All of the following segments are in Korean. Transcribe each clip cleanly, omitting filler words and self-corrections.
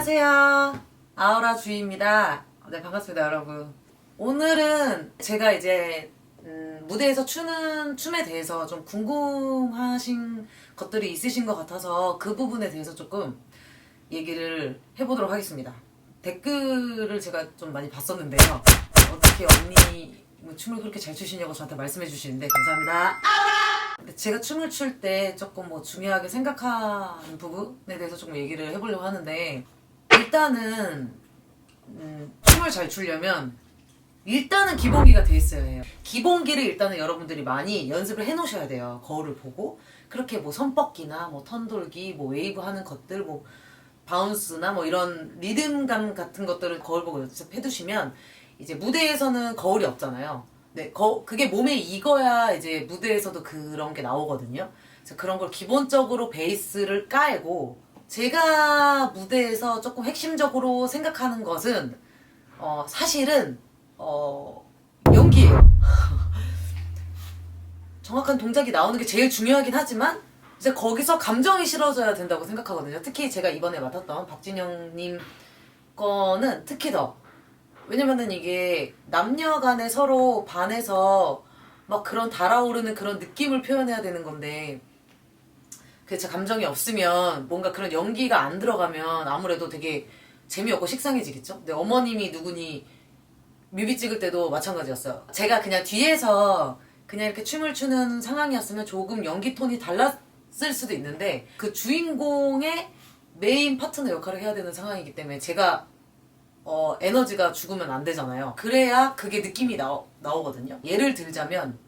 안녕하세요. 아우라 주희입니다. 네, 반갑습니다, 여러분. 오늘은 제가 이제 무대에서 추는 춤에 대해서 좀 궁금하신 것들이 있으신 것 같아서 그 부분에 대해서 조금 얘기를 해보도록 하겠습니다. 댓글을 제가 좀 많이 봤었는데요. 어떻게 언니 뭐 춤을 그렇게 잘 추시냐고 저한테 말씀해 주시는데 감사합니다. 근데 제가 춤을 출 때 조금 뭐 중요하게 생각하는 부분에 대해서 조금 얘기를 해보려고 하는데, 일단은 춤을 잘 추려면 일단은 기본기가 돼 있어야 해요. 기본기를 일단은 여러분들이 많이 연습을 해 놓으셔야 돼요. 거울을 보고 그렇게 뭐 손뻗기나 뭐 턴돌기, 뭐 웨이브 하는 것들, 뭐 바운스나 뭐 이런 리듬감 같은 것들을 거울 보고 연습해 두시면 이제 무대에서는 거울이 없잖아요. 네, 그게 몸에 익어야 이제 무대에서도 그런 게 나오거든요. 그래서 그런 걸 기본적으로 베이스를 깔고, 제가 무대에서 조금 핵심적으로 생각하는 것은 사실은 연기예요. 정확한 동작이 나오는 게 제일 중요하긴 하지만 이제 거기서 감정이 실어져야 된다고 생각하거든요. 특히 제가 이번에 맡았던 박진영님 거는 특히 더, 왜냐면은 이게 남녀 간에 서로 반해서 막 그런 달아오르는 그런 느낌을 표현해야 되는 건데, 그 제 감정이 없으면 뭔가 그런 연기가 안 들어가면 아무래도 되게 재미없고 식상해지겠죠? 근데 어머님이 누구니 뮤비 찍을 때도 마찬가지였어요. 제가 그냥 뒤에서 그냥 이렇게 춤을 추는 상황이었으면 조금 연기 톤이 달랐을 수도 있는데, 그 주인공의 메인 파트너 역할을 해야 되는 상황이기 때문에 제가 에너지가 죽으면 안 되잖아요. 그래야 그게 느낌이 나오거든요. 예를 들자면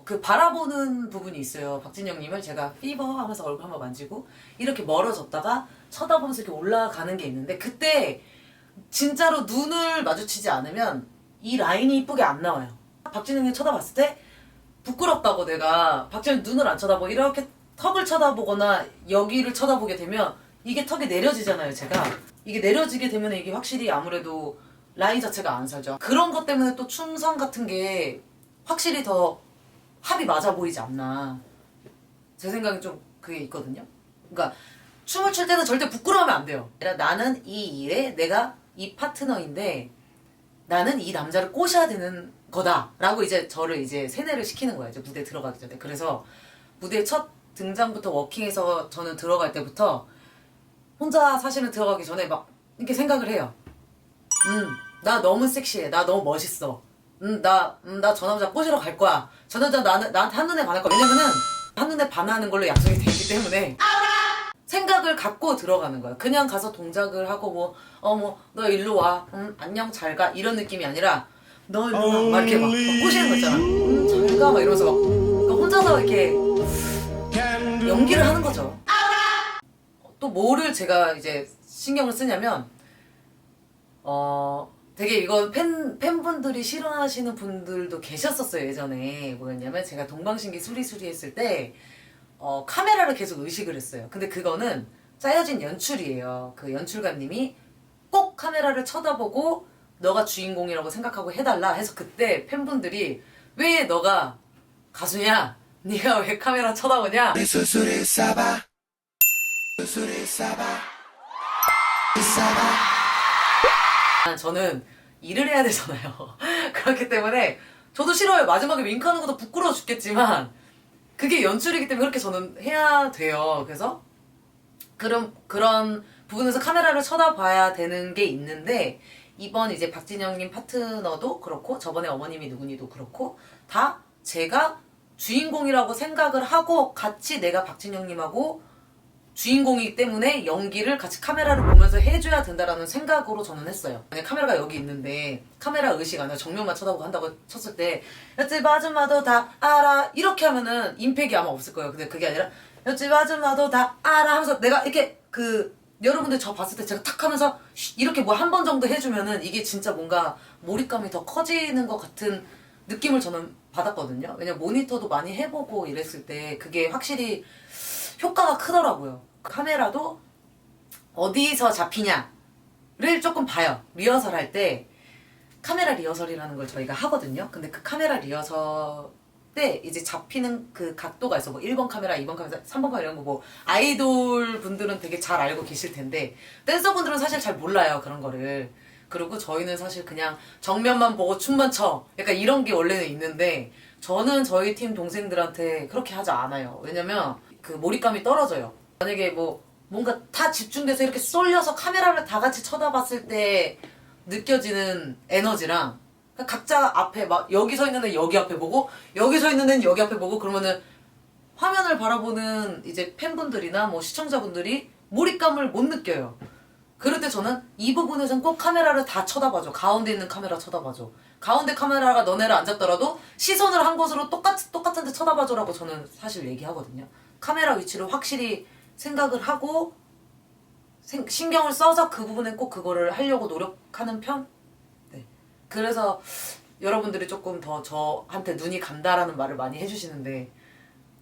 그 바라보는 부분이 있어요. 박진영님을 제가 피버 하면서 얼굴 한번 만지고 이렇게 멀어졌다가 쳐다보면서 이렇게 올라가는 게 있는데, 그때 진짜로 눈을 마주치지 않으면 이 라인이 이쁘게 안 나와요. 박진영님 쳐다봤을 때 부끄럽다고 내가 박진영 눈을 안 쳐다보고 이렇게 턱을 쳐다보거나 여기를 쳐다보게 되면 이게 턱이 내려지잖아요. 제가 이게 내려지게 되면 이게 확실히 아무래도 라인 자체가 안 살죠. 그런 것 때문에 또 춤선 같은 게 확실히 더 합이 맞아 보이지 않나, 제 생각에 좀 그게 있거든요. 그러니까 춤을 출 때는 절대 부끄러우면 안 돼요. 나는 이 일에 내가 이 파트너인데 나는 이 남자를 꼬셔야 되는 거다 라고 이제 저를 이제 세뇌를 시키는 거예요. 이제 무대에 들어가기 전에. 그래서 무대 첫 등장부터 워킹에서 저는 들어갈 때부터 혼자 사실은 들어가기 전에 막 이렇게 생각을 해요. 나 너무 섹시해. 나 너무 멋있어. 나 저 남자 꼬시러 갈 거야. 저 남자 나한테 한눈에 반할 거야. 왜냐면은 한눈에 반하는 걸로 약속이 되기 때문에 생각을 갖고 들어가는 거야. 그냥 가서 동작을 하고 너 일로 와. 안녕 잘 가. 이런 느낌이 아니라 너 일로 와. 막 이렇게 막 꼬시는 거 있잖아. 잘 가. 막 이러면서 막 그러니까 혼자서 이렇게 연기를 하는 거죠. 또 뭐를 제가 이제 신경을 쓰냐면 되게 이건 팬분들이 싫어하시는 분들도 계셨었어요. 예전에 뭐였냐면 제가 동방신기 수리수리 했을 때 카메라를 계속 의식을 했어요. 근데 그거는 짜여진 연출이에요. 그 연출가님이 꼭 카메라를 쳐다보고 너가 주인공이라고 생각하고 해달라 해서, 그때 팬분들이 왜 너가 가수냐? 네가 왜 카메라 쳐다보냐? 저는 일을 해야 되잖아요. 그렇기 때문에 저도 싫어요. 마지막에 윙크하는 것도 부끄러워 죽겠지만 그게 연출이기 때문에 그렇게 저는 해야 돼요. 그래서 그런 부분에서 카메라를 쳐다봐야 되는 게 있는데, 이번 이제 박진영님 파트너도 그렇고 저번에 어머님이 누구니도 그렇고 다 제가 주인공이라고 생각을 하고 같이 내가 박진영님하고 주인공이기 때문에 연기를 같이 카메라를 보면서 해줘야 된다라는 생각으로 저는 했어요. 만약 카메라가 여기 있는데 카메라 의식 안 하고 정면만 쳐다보고 한다고 쳤을 때 옆집 아줌마도 다 알아 이렇게 하면은 임팩이 아마 없을 거예요. 근데 그게 아니라 옆집 아줌마도 다 알아 하면서 내가 이렇게 여러분들 저 봤을 때 제가 탁 하면서 이렇게 뭐 한 번 정도 해주면은 이게 진짜 뭔가 몰입감이 더 커지는 것 같은 느낌을 저는 받았거든요. 왜냐면 모니터도 많이 해보고 이랬을 때 그게 확실히 효과가 크더라고요. 카메라도 어디서 잡히냐를 조금 봐요. 리허설 할 때 카메라 리허설이라는 걸 저희가 하거든요. 근데 그 카메라 리허설을 때 이제 잡히는 그 각도가 있어. 뭐 1번 카메라, 2번 카메라, 3번 카메라 이런 거 뭐 아이돌 분들은 되게 잘 알고 계실 텐데 댄서분들은 사실 잘 몰라요. 그런 거를. 그리고 저희는 사실 그냥 정면만 보고 춤만 춰. 약간 이런 게 원래는 있는데 저는 저희 팀 동생들한테 그렇게 하지 않아요. 왜냐면 그 몰입감이 떨어져요. 만약에 뭐 뭔가 다 집중돼서 이렇게 쏠려서 카메라를 다 같이 쳐다봤을 때 느껴지는 에너지랑 각자 앞에 막 여기 서 있는 애는 여기 앞에 보고 여기 서 있는 애는 여기 앞에 보고 그러면은 화면을 바라보는 이제 팬분들이나 뭐 시청자분들이 몰입감을 못 느껴요. 그럴 때 저는 이 부분에선 꼭 카메라를 다 쳐다봐줘. 가운데 있는 카메라 쳐다봐줘. 가운데 카메라가 너네를 안 잡더라도 시선을 한 곳으로 똑같은 데 쳐다봐줘라고 저는 사실 얘기하거든요. 카메라 위치를 확실히 생각을 하고 신경을 써서 그 부분에 꼭 그거를 하려고 노력하는 편? 네. 그래서 여러분들이 조금 더 저한테 눈이 간다라는 말을 많이 해주시는데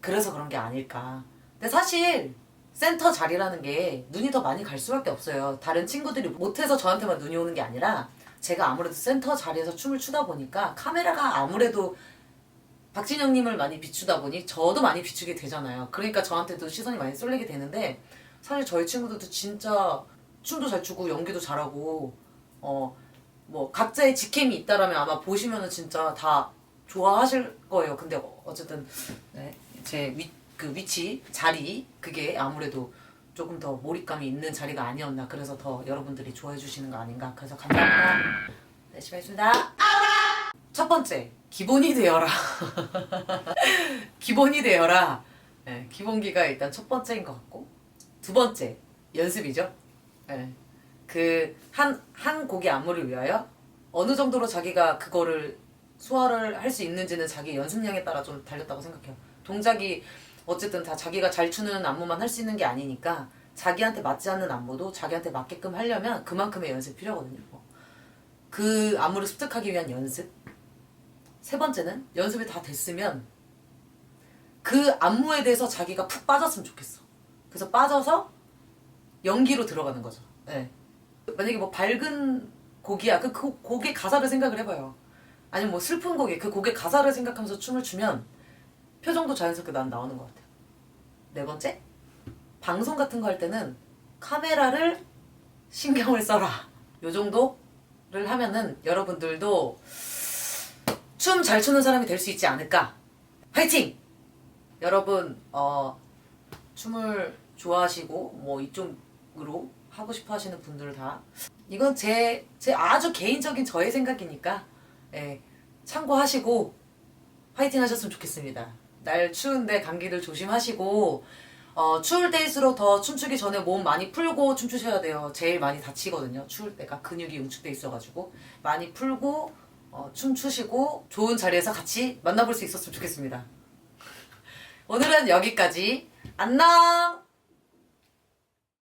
그래서 그런 게 아닐까. 근데 사실 센터 자리라는 게 눈이 더 많이 갈 수밖에 없어요. 다른 친구들이 못해서 저한테만 눈이 오는 게 아니라 제가 아무래도 센터 자리에서 춤을 추다 보니까 카메라가 아무래도 박진영님을 많이 비추다 보니 저도 많이 비추게 되잖아요. 그러니까 저한테도 시선이 많이 쏠리게 되는데 사실 저희 친구들도 진짜 춤도 잘 추고 연기도 잘하고 뭐 각자의 직캠이 있다라면 아마 보시면은 진짜 다 좋아하실 거예요. 근데 어쨌든 네, 제 위치 자리 그게 아무래도 조금 더 몰입감이 있는 자리가 아니었나. 그래서 더 여러분들이 좋아해 주시는 거 아닌가. 그래서 감사합니다. 열심히 하겠습니다. 첫 번째, 기본이 되어라. 기본이 되어라. 네, 기본기가 일단 첫 번째인 것 같고, 두 번째, 연습이죠. 네, 한 곡의 안무를 위하여 어느 정도로 자기가 그거를 소화를 할 수 있는지는 자기 연습량에 따라 좀 달렸다고 생각해요. 동작이 어쨌든 다 자기가 잘 추는 안무만 할 수 있는 게 아니니까 자기한테 맞지 않는 안무도 자기한테 맞게끔 하려면 그만큼의 연습이 필요하거든요. 그 안무를 습득하기 위한 연습. 세 번째는 연습이 다 됐으면 그 안무에 대해서 자기가 푹 빠졌으면 좋겠어. 그래서 빠져서 연기로 들어가는 거죠. 네. 만약에 뭐 밝은 곡이야. 그 곡의 가사를 생각을 해봐요. 아니면 뭐 슬픈 곡이 그 곡의 가사를 생각하면서 춤을 추면 표정도 자연스럽게 난 나오는 것 같아요. 네 번째, 방송 같은 거 할 때는 카메라를 신경을 써라. 요 정도를 하면은 여러분들도 춤 잘 추는 사람이 될 수 있지 않을까. 화이팅! 여러분 춤을 좋아하시고 뭐 이쪽으로 하고 싶어 하시는 분들 다 이건 제 아주 개인적인 저의 생각이니까 예, 참고하시고 화이팅 하셨으면 좋겠습니다. 날 추운데 감기들 조심하시고 추울 때일수록 더 춤추기 전에 몸 많이 풀고 춤추셔야 돼요. 제일 많이 다치거든요. 추울 때가 근육이 응축돼 있어가지고 많이 풀고 춤추시고 좋은 자리에서 같이 만나볼 수 있었으면 좋겠습니다. 오늘은 여기까지. 안녕!